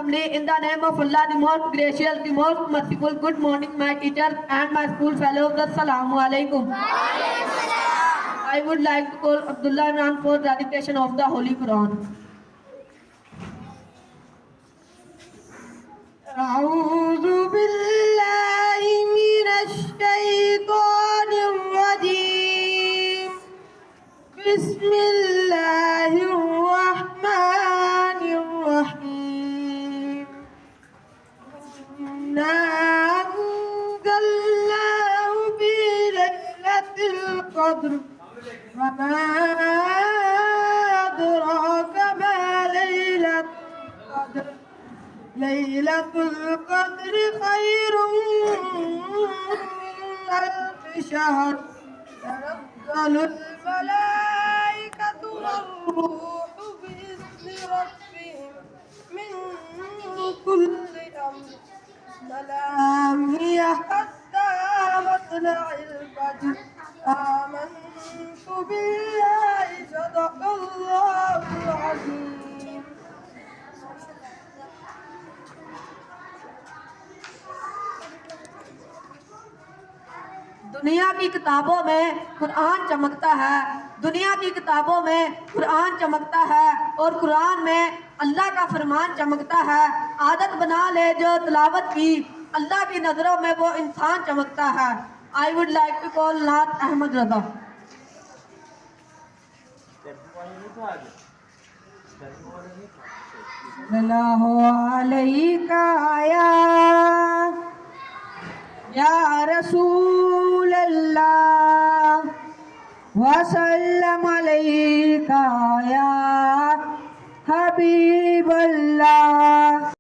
assembly in the name of Allah, the most gracious, the most merciful. Good morning, my teachers and my school fellows. Assalamu alaikum. I would like to call Abdullah Imran for the recitation of the Holy Quran. أعوذ بالله من الشيطان الرجيم. بسم الله الرحمن الرحيم. إنا أنزلناه في ليلة القدر وما أدراك ما ليلة القدر. ليلة القدر خير من ألف شهر. تنزل الملائكة والروح بإذن ربهم من كل أمر. سلام هي حتى مطلع الفجر. آمنت بالله صدق الله العظيم. दुनिया की किताबों में कुरान चमकता है, दुनिया की किताबों में कुरान चमकता है और कुरान में अल्लाह का फरमान चमकता है। आदत बना ले जो तिलावत की, अल्लाह की नज़रों में वो इंसान चमकता है। I would like to call नाथ अहमद रज़ा। सल्लल्लाहु अलैका या रसूल अल्लाह वसल्लम अलैका या हबीब अल्लाह।